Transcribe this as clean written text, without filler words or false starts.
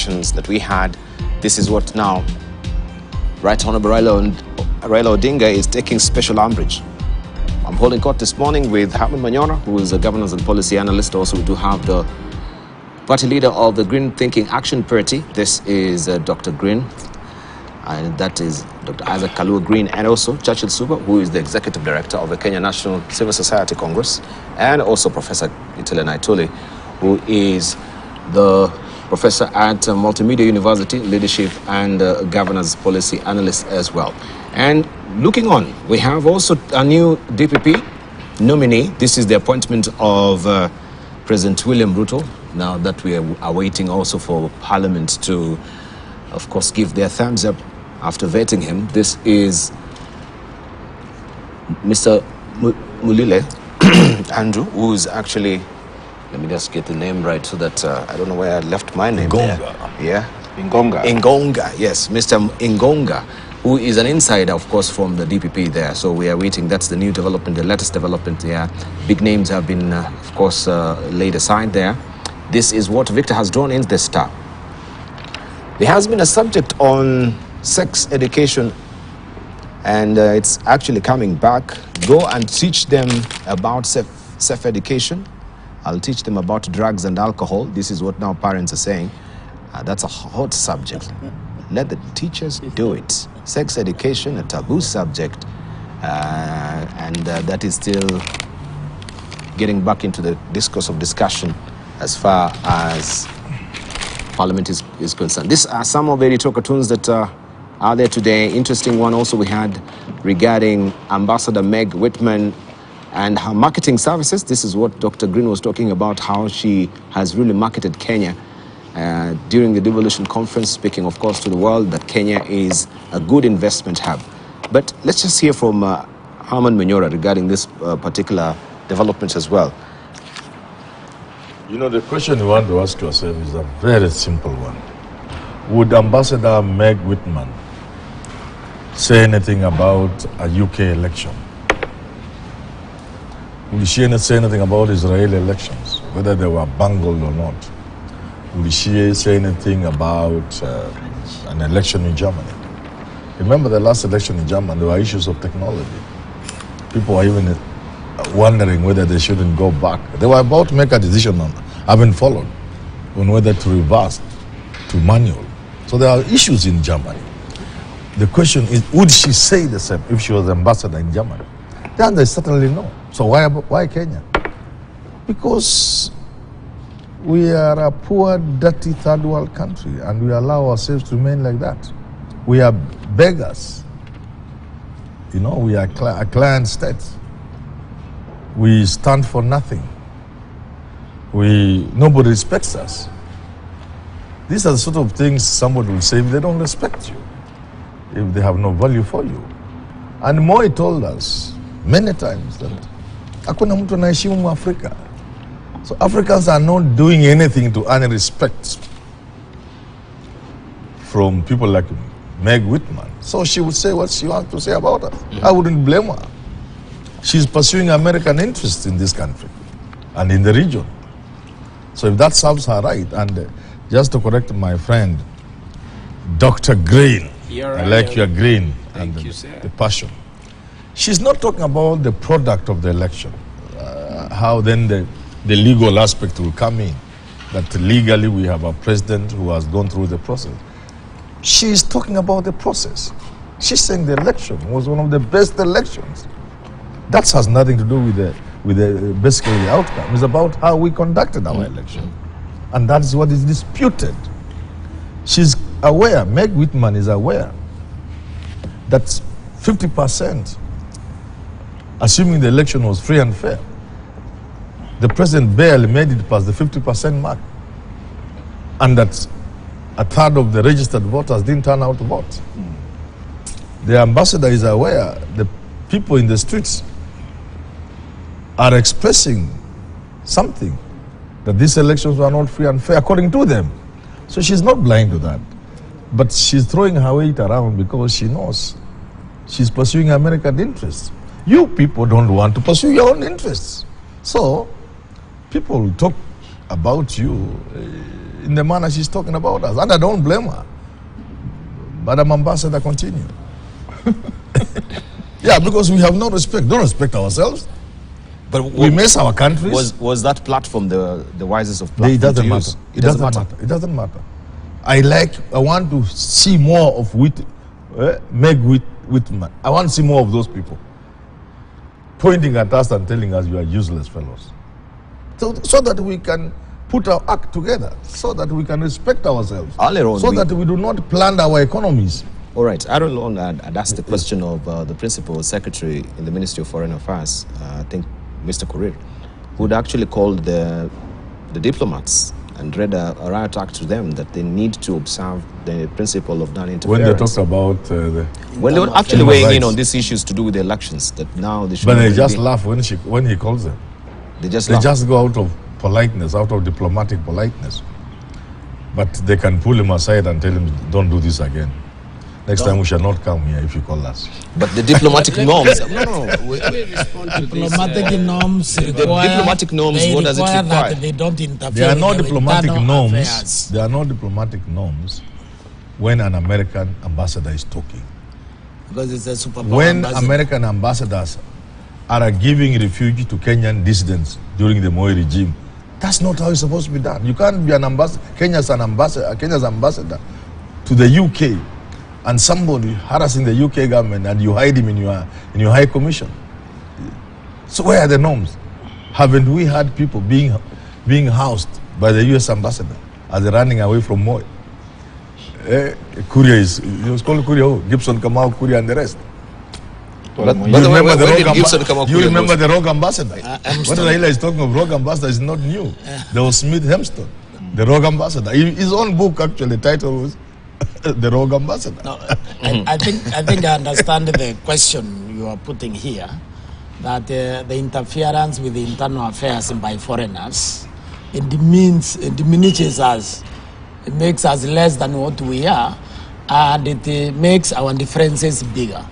elections that we had, this is what now Right Honorable Raila Odinga is taking special umbrage. I'm holding court this morning with Herman Manyora, who is a governance and policy analyst. Also, we do have the party leader of the Green Thinking Action Party. This is Dr. Green, and that is Dr. Isaac Kalua Green, and also Churchill Suba, who is the executive director of the Kenya National Civil Society Congress, and also Professor Itile Naituli, who is the professor at Multimedia University, leadership and governance policy analyst as well. And looking on, we have also a new DPP nominee. This is the appointment of President William Ruto. Now that we are waiting also for Parliament to, of course, give their thumbs up after vetting him. This is Mr. Mulile Andrew, who is actually, let me just get the name right so that I don't know where I left my name. Ingonga. There. Yeah? Ingonga. Ingonga, yes, Mr. Ingonga, who is an insider, of course, from the DPP there. So we are waiting. That's the new development, the latest development there. Big names have been, of course, laid aside there. This is what Victor has drawn in the star. There has been a subject on sex education, and it's actually coming back. Go and teach them about self-education. I'll teach them about drugs and alcohol. This is what now parents are saying. That's a hot subject. Let the teachers do it. Sex education, a taboo subject, and that is still getting back into the discourse of discussion as far as Parliament is concerned. These are some of the editorial cartoons that are there today. Interesting one also we had regarding Ambassador Meg Whitman and her marketing services. This is what Dr. Green was talking about, how she has really marketed Kenya during the Devolution Conference, speaking, of course, to the world that Kenya is a good investment hub. But let's just hear from Herman Manyora regarding this particular development as well. You know, the question you want to ask yourself is a very simple one. Would Ambassador Meg Whitman say anything about a UK election? Will she say anything about Israeli elections, whether they were bungled or not? Will she say anything about an election in Germany? Remember the last election in Germany, there were issues of technology. People were even wondering whether they shouldn't go back. They were about to make a decision on, haven't followed, on whether to reverse to manual. So there are issues in Germany. The question is, would she say the same if she was ambassador in Germany? The answer is certainly no. So why Kenya? Because we are a poor, dirty third world country, and we allow ourselves to remain like that. We are beggars. You know, we are a client state. We stand for nothing. Nobody respects us. These are the sort of things somebody will say if they don't respect you, if they have no value for you. And Moi told us many times that hakuna mtu anaheshimu Afrika. So Africans are not doing anything to earn respect from people like Meg Whitman. So she would say what she wants to say about us. I wouldn't blame her. She's pursuing American interests in this country and in the region. So if that serves her right, and just to correct my friend, Dr. Green, I like your green and the passion. She's not talking about the product of the election, how then the legal aspect will come in, that legally we have a president who has gone through the process. She's talking about the process. She's saying the election was one of the best elections. That has nothing to do with basically the outcome. It's about how we conducted our election. And that's what is disputed. She's aware, Meg Whitman is aware, that 50%, assuming the election was free and fair, the president barely made it past the 50% mark. And that a third of the registered voters didn't turn out to vote. The ambassador is aware the people in the streets are expressing something, that these elections were not free and fair according to them. So she's not blind to that. But she's throwing her weight around because she knows she's pursuing American interests. You people don't want to pursue your own interests. So people talk about you in the manner she's talking about us. And I don't blame her. Madam Ambassador, continue. Yeah, because we have no respect. Don't respect ourselves. But we mess our countries. Was that platform the wisest of platforms? It doesn't matter. It doesn't matter. It doesn't matter. I want to see more of Meg Whitman. I want to see more of those people pointing at us and telling us you are useless fellows. So that we can put our act together, so that we can respect ourselves, so that we do not plunder our economies. All right, I don't know. I'd asked the question of the principal secretary in the Ministry of Foreign Affairs, I think Mr. Kurir, who had actually called the diplomats and read a riot act to them that they need to observe the principle of non-interference. When they talked about when they were actually weighing in on these issues to do with the elections, that now they should. But they just laugh when he calls them. They just go out of politeness, out of diplomatic politeness. But they can pull him aside and tell him, don't do this again. Next time we shall not come here if you call us. But the diplomatic norms. Diplomatic norms. The diplomatic norms. What does it require? That they don't interfere. There are no diplomatic norms. Affairs. There are no diplomatic norms when an American ambassador is talking. Because it's a superpower. When ambassador. American ambassadors are giving refuge to Kenyan dissidents during the Moi regime, that's not how it's supposed to be done. You can't be an ambassador, Kenya's ambassador to the UK, and somebody harassing the UK government and you hide him in your high commission. So where are the norms? Haven't we had people being housed by the US ambassador as they're running away from Moi? Kuria he was called Kuria, Gibson Kamau, Kuria and the rest. But you remember the rogue ambassador? What Raila is talking of rogue ambassador is not new. There was Smith Hempston, the rogue ambassador. His own book actually, the title was The Rogue Ambassador. No, I think I understand the question you are putting here, that the interference with the internal affairs by foreigners, it diminishes us. It makes us less than what we are, and it makes our differences bigger.